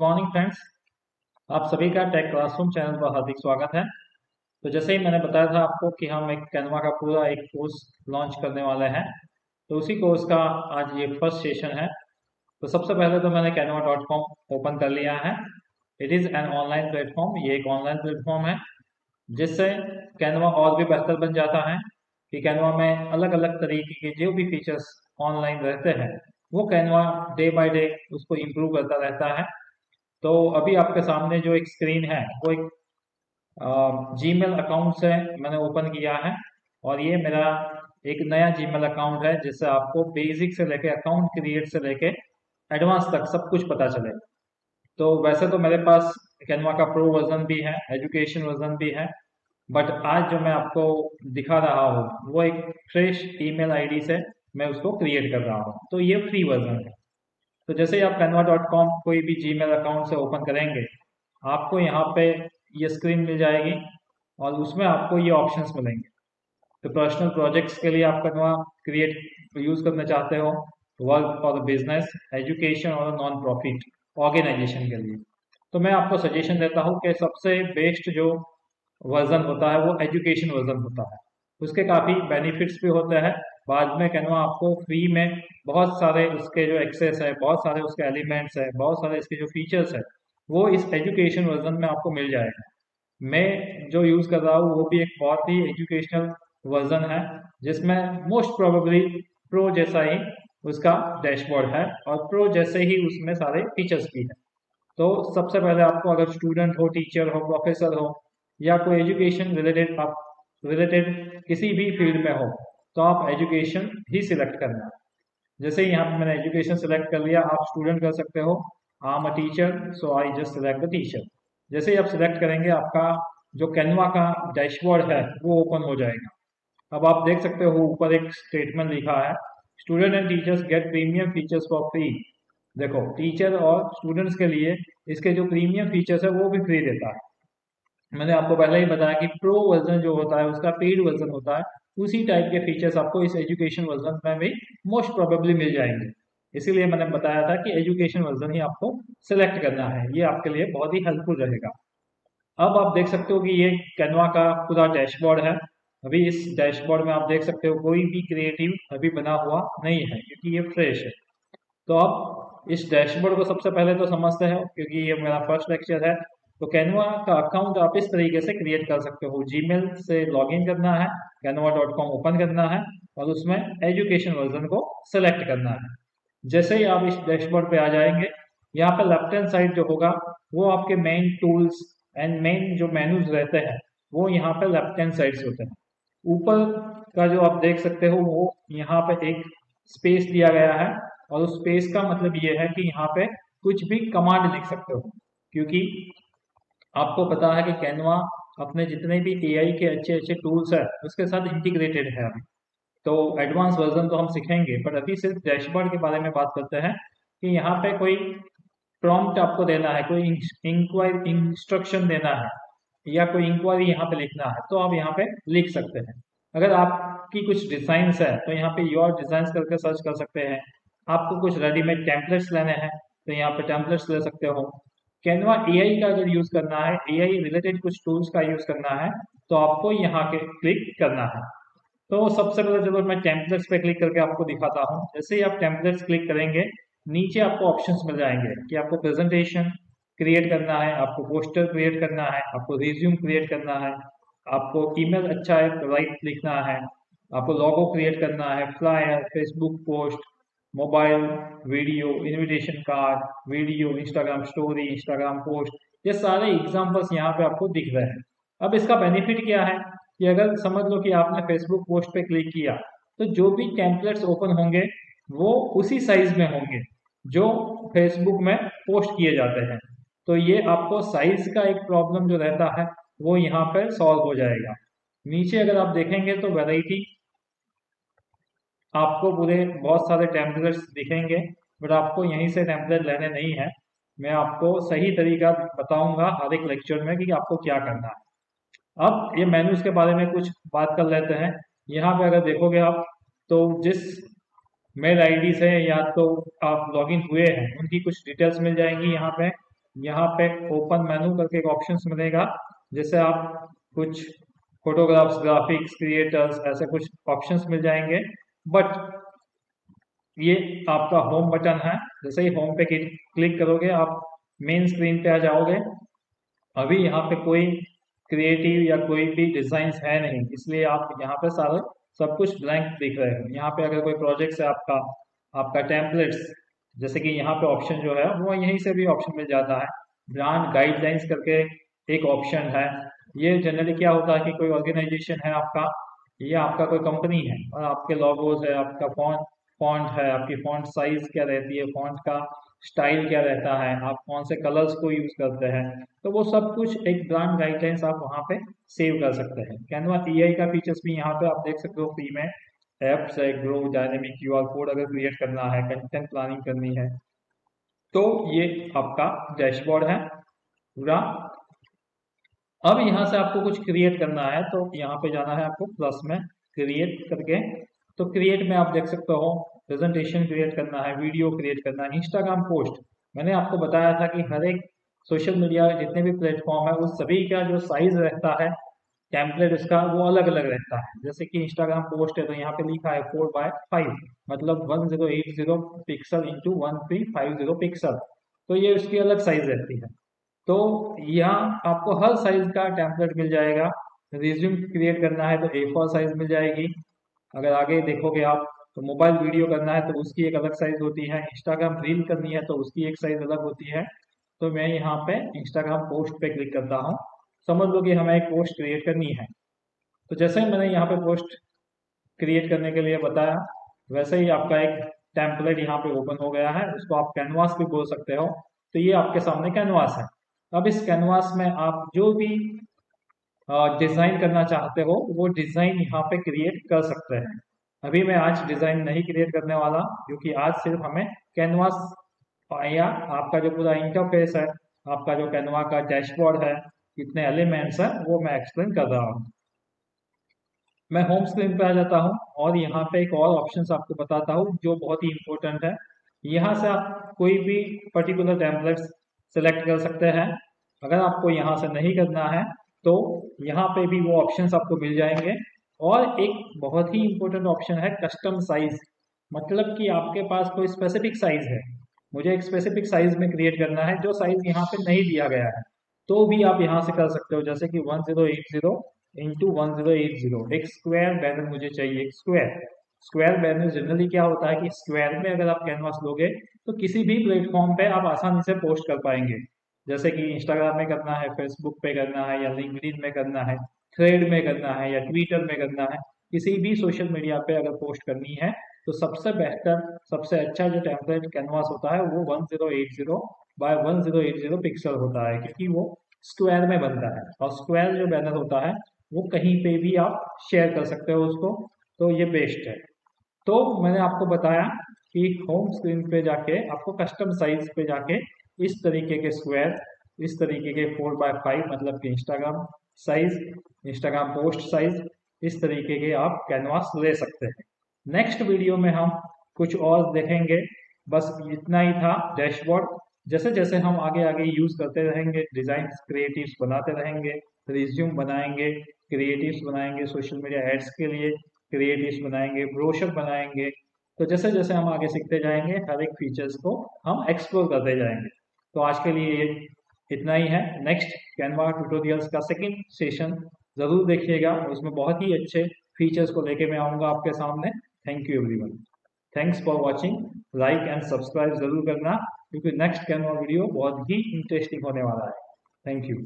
Morning friends. आप सभी का टेक क्लासरूम चैनल पर हार्दिक स्वागत है। तो जैसे ही मैंने बताया था आपको कि हम एक कैनवा का पूरा एक कोर्स लॉन्च करने वाले हैं, तो उसी कोर्स का आज ये फर्स्ट सेशन है। तो सबसे पहले तो मैंने canva.com ओपन कर लिया है। It is an online platform, ये एक ऑनलाइन प्लेटफॉर्म है जिससे कैनवा और भी बेहतर बन जाता है कि कैनवा में अलग अलग तरीके के जो भी फीचर्स ऑनलाइन रहते हैं वो कैनवा डे बाय डे उसको इम्प्रूव करता रहता है। तो अभी आपके सामने जो एक स्क्रीन है वो एक जीमेल अकाउंट से मैंने ओपन किया है, और ये मेरा एक नया जीमेल अकाउंट है जिससे आपको बेसिक से लेके अकाउंट क्रिएट से लेके एडवांस तक सब कुछ पता चले। तो वैसे तो मेरे पास कैनवा का प्रो वर्जन भी है, एजुकेशन वर्जन भी है, बट आज जो मैं आपको दिखा रहा हूँ वो एक फ्रेश ईमेल आईडी से मैं उसको क्रिएट कर रहा हूँ, तो ये फ्री वर्जन है। तो जैसे ही आप canva.com कोई भी जीमेल अकाउंट से ओपन करेंगे, आपको यहाँ पे ये स्क्रीन मिल जाएगी और उसमें आपको ये ऑप्शंस मिलेंगे। तो पर्सनल प्रोजेक्ट्स के लिए आप कैनवा क्रिएट यूज़ करना चाहते हो, वर्क और बिजनेस, एजुकेशन और नॉन प्रॉफिट ऑर्गेनाइजेशन के लिए, तो मैं आपको सजेशन देता हूँ कि सबसे बेस्ट जो वर्जन होता है वो एजुकेशन वर्जन होता है। उसके काफ़ी बेनिफिट्स भी होते हैं। बाद में कैनवा आपको फ्री में बहुत सारे उसके जो एक्सेस है, बहुत सारे उसके एलिमेंट्स है, बहुत सारे इसके जो फीचर्स है वो इस एजुकेशन वर्जन में आपको मिल जाएगा। मैं जो यूज़ कर रहा हूँ वो भी एक बहुत ही एजुकेशनल वर्जन है जिसमें मोस्ट प्रोबेबली प्रो जैसा ही उसका डैशबोर्ड है और प्रो जैसे ही उसमें सारे फीचर्स भी हैं। तो सबसे पहले आपको अगर स्टूडेंट हो, टीचर हो, प्रोफेसर हो या कोई एजुकेशन रिलेटेड आप रिलेटेड किसी भी फील्ड में हो, तो आप एजुकेशन ही सिलेक्ट करना है। जैसे ही यहाँ पे मैंने एजुकेशन सिलेक्ट कर लिया, आप स्टूडेंट कर सकते हो, I am a teacher so I just select the teacher. जैसे ही आप सिलेक्ट करेंगे आपका जो कैनवा का डैशबोर्ड है वो ओपन हो जाएगा। अब आप देख सकते हो ऊपर एक स्टेटमेंट लिखा है, student and teachers get premium features for free. देखो, टीचर और स्टूडेंट्स के लिए इसके जो प्रीमियम फीचर्स है वो भी फ्री देता है। मैंने आपको पहले ही बताया कि प्रो वर्जन जो होता है उसका पेड वर्जन होता है, उसी टाइप के फीचर्स आपको इस एजुकेशन वर्जन में भी मोस्ट प्रोबेबली मिल जाएंगे। इसीलिए मैंने बताया था कि एजुकेशन वर्जन ही आपको सिलेक्ट करना है, ये आपके लिए बहुत ही हेल्पफुल रहेगा। अब आप देख सकते हो कि ये कैनवा का पूरा डैशबोर्ड है। अभी इस डैशबोर्ड में आप देख सकते हो कोई भी क्रिएटिव अभी बना हुआ नहीं है क्योंकि ये फ्रेश है। तो आप इस डैशबोर्ड को सबसे पहले तो समझते हैं क्योंकि ये मेरा फर्स्ट लेक्चर है। तो कैनवा का अकाउंट आप इस तरीके से क्रिएट कर सकते हो, जीमेल से लॉगिन करना है, canva.com ओपन करना है और उसमें एजुकेशन वर्जन को सेलेक्ट करना है। जैसे ही आप इस डैशबोर्ड पे आ जाएंगे, यहाँ पे लेफ्ट हैंड साइड जो होगा वो आपके मेन टूल्स एंड मेन जो मेनूज रहते हैं वो यहाँ पे लेफ्ट हैंड साइड से होते हैं। ऊपर का जो आप देख सकते हो वो यहाँ पे एक स्पेस दिया गया है, और उस स्पेस का मतलब ये है कि यहाँ पे कुछ भी कमांड लिख सकते हो, क्योंकि आपको पता है कि कैनवा अपने जितने भी एआई के अच्छे अच्छे टूल्स है उसके साथ इंटीग्रेटेड है अभी। तो एडवांस वर्जन तो हम सीखेंगे, पर अभी सिर्फ डैशबोर्ड के बारे में बात करते हैं कि यहाँ पे कोई प्रॉम्प्ट आपको देना है, कोई इंक्वायरी इंस्ट्रक्शन देना है या कोई इंक्वायरी यहाँ पे लिखना है तो आप यहाँ पे लिख सकते हैं। अगर आपकी कुछ डिजाइन्स है तो यहाँ पे योर डिजाइन्स करके सर्च कर सकते हैं। आपको कुछ रेडीमेड टेम्पलेट्स लेने हैं तो यहाँ पे टेम्पलेट्स ले सकते हो। कैनवा एआई का अगर यूज करना है, एआई रिलेटेड कुछ टूल्स का यूज करना है, तो आपको यहाँ के क्लिक करना है। तो सबसे पहले चलो मैं टेम्पलेट्स पे क्लिक करके आपको दिखाता हूँ। जैसे ही आप टेम्पलेट्स क्लिक करेंगे, नीचे आपको ऑप्शंस मिल जाएंगे कि आपको प्रेजेंटेशन क्रिएट करना है, आपको पोस्टर क्रिएट करना है, आपको रिज्यूम क्रिएट करना है, आपको ईमेल अच्छा है राइट लिखना है, आपको लोगो क्रिएट करना है, flyer, Facebook post, mobile, video, invitation card, video, Instagram story, Instagram post, ये सारे एग्जाम्पल्स यहाँ पे आपको दिख रहे हैं। अब इसका बेनिफिट क्या है कि अगर समझ लो कि आपने फेसबुक पोस्ट पे क्लिक किया, तो जो भी टेम्पलेट्स ओपन होंगे वो उसी साइज में होंगे जो फेसबुक में पोस्ट किए जाते हैं। तो ये आपको साइज का एक प्रॉब्लम जो रहता है वो यहाँ पर सॉल्व हो जाएगा। नीचे अगर आप देखेंगे तो वैरायटी आपको पूरे बहुत सारे टेम्पलेट्स दिखेंगे, बट आपको यहीं से टेम्पलेट लेने नहीं है। मैं आपको सही तरीका बताऊंगा हर एक लेक्चर में कि आपको क्या करना है। अब ये मेन्यूज के बारे में कुछ बात कर लेते हैं। यहाँ पे अगर देखोगे आप, तो जिस मेल आईडी से या तो आप लॉगिन हुए हैं उनकी कुछ डिटेल्स मिल जाएंगी यहाँ पे। यहाँ पे ओपन मेनू करके एक ऑप्शन मिलेगा, जैसे आप कुछ फोटोग्राफ्स, ग्राफिक्स, क्रिएटर्स, ऐसे कुछ ऑप्शंस मिल जाएंगे। बट ये आपका होम बटन है, जैसे ही होम पे क्लिक करोगे आप मेन स्क्रीन पे आ जाओगे। अभी यहाँ पे कोई क्रिएटिव या कोई भी डिजाइन है नहीं, इसलिए आप यहाँ पे सारा सब कुछ ब्लैंक दिख रहे हो। यहाँ पे अगर कोई प्रोजेक्ट है आपका, आपका टेम्पलेट्स, जैसे कि यहाँ पे ऑप्शन जो है वो यहीं से भी ऑप्शन मिल जाता है। ब्रांड गाइडलाइंस करके एक ऑप्शन है। ये जनरली क्या होता है कि कोई ऑर्गेनाइजेशन है आपका, या आपका कोई कंपनी है और आपके लोगोज है, आपका फॉन्ट फॉन्ट है, आपकी फॉन्ट साइज क्या रहती है, फॉन्ट का स्टाइल क्या रहता है, आप कौन से कलर्स को यूज करते हैं, तो वो सब कुछ एक ब्रांड गाइडलाइंस आप वहाँ पे सेव कर सकते हैं। कैनवा एआई का फीचर्स भी यहाँ पे आप देख सकते हो फ्री में। एप्स है, ग्रो डायनेमिक क्यूआर कोड अगर क्रिएट करना है, कंटेंट प्लानिंग करनी है, तो ये आपका डैशबोर्ड है पूरा। अब यहाँ से आपको कुछ क्रिएट करना है तो यहाँ पे जाना है आपको प्लस में, क्रिएट करके। तो क्रिएट में आप देख सकते हो प्रेजेंटेशन क्रिएट करना है, वीडियो क्रिएट करना है, इंस्टाग्राम पोस्ट। मैंने आपको बताया था कि हर एक सोशल मीडिया जितने भी प्लेटफॉर्म है उस सभी का जो साइज रहता है, टेम्पलेट उसका वो अलग अलग रहता है। जैसे कि इंस्टाग्राम पोस्ट है तो यहाँ पे लिखा है 4x5, मतलब 1080 पिक्सल इंटू 1350 पिक्सल, तो ये उसकी अलग साइज रहती है। तो यहाँ आपको हर साइज का टेम्पलेट मिल जाएगा। रिज्यूम क्रिएट करना है तो A4 साइज मिल जाएगी। अगर आगे देखोगे आप तो मोबाइल वीडियो करना है तो उसकी एक अलग साइज होती है, इंस्टाग्राम रील करनी है तो उसकी एक साइज अलग होती है। तो मैं यहाँ पे इंस्टाग्राम पोस्ट पे क्लिक करता हूँ। समझ लो कि हमें एक पोस्ट क्रिएट करनी है, तो जैसे ही मैंने यहाँ पे पोस्ट क्रिएट करने के लिए बताया, वैसे ही आपका एक टेम्पलेट यहाँ पे ओपन हो गया है। उसको आप कैनवास भी बोल सकते हो। तो ये आपके सामने कैनवास है। अब इस कैनवास में आप जो भी डिजाइन करना चाहते हो वो डिजाइन यहाँ पे क्रिएट कर सकते हैं। अभी मैं आज डिजाइन नहीं क्रिएट करने वाला, क्योंकि आज सिर्फ हमें कैनवास या आपका जो पूरा इंटरफेस है, आपका जो कैनवा का डैशबोर्ड है, कितने एलिमेंट्स हैं, वो मैं एक्सप्लेन कर रहा हूँ। मैं होम स्क्रीन पे आ जाता हूँ और यहाँ पे एक और ऑप्शंस आपको बताता हूँ जो बहुत ही इंपॉर्टेंट है। यहाँ से आप कोई भी पर्टिकुलर टेम्पलेट्स सेलेक्ट कर सकते हैं। अगर आपको यहाँ से नहीं करना है तो यहाँ पे भी वो ऑप्शंस आपको मिल जाएंगे। और एक बहुत ही इंपॉर्टेंट ऑप्शन है कस्टम साइज, मतलब कि आपके पास कोई स्पेसिफिक साइज है, मुझे एक स्पेसिफिक साइज में क्रिएट करना है जो साइज यहाँ पे नहीं दिया गया है, तो भी आप यहाँ से कर सकते हो। जैसे कि 1080 इंटू 1080 एक स्क्वायर बैनर मुझे चाहिए। एक स्क्वायर स्क्वायर बैनर जनरली क्या होता है कि स्क्वायर में अगर आप कैनवास लोगे तो किसी भी प्लेटफॉर्म पे आप आसानी से पोस्ट कर पाएंगे। जैसे कि इंस्टाग्राम में करना है, फेसबुक पे करना है, या लिंक्डइन में करना है, थ्रेड में करना है, या ट्विटर में करना है, किसी भी सोशल मीडिया पे अगर पोस्ट करनी है तो सबसे बेहतर, सबसे अच्छा जो टेम्पलेट कैनवास होता है वो 1080 बाय 1080 पिक्सल होता है, क्योंकि वो स्क्वायर में बनता है। और स्क्वायर जो बैनर होता है वो कहीं पे भी आप शेयर कर सकते हो उसको, तो ये बेस्ट है। तो मैंने आपको बताया कि होम स्क्रीन पे जाके आपको कस्टम साइज पे जाके इस तरीके के स्क्वायर, इस तरीके के 4x5 मतलब कि Instagram size, Instagram post size, इस तरीके के आप कैनवास ले सकते हैं। नेक्स्ट वीडियो में हम कुछ और देखेंगे। बस इतना ही था डैशबोर्ड। जैसे जैसे हम आगे आगे यूज करते रहेंगे, डिजाइन क्रिएटिव्स बनाते रहेंगे, रिज्यूम बनाएंगे, क्रिएटिव्स बनाएंगे, सोशल मीडिया एड्स के लिए क्रिएटिव्स बनाएंगे, ब्रोशर बनाएंगे, तो जैसे जैसे हम आगे सीखते जाएंगे हर एक फीचर्स को हम एक्सप्लोर करते जाएंगे। तो आज के लिए ये इतना ही है। नेक्स्ट कैनवा ट्यूटोरियल्स का सेकंड सेशन जरूर देखिएगा, उसमें बहुत ही अच्छे फीचर्स को लेके मैं आऊँगा आपके सामने। Thank you everyone, thanks for watching. Like and subscribe जरूर करना, क्योंकि नेक्स्ट कैनवा वीडियो बहुत ही इंटरेस्टिंग होने वाला है। Thank you.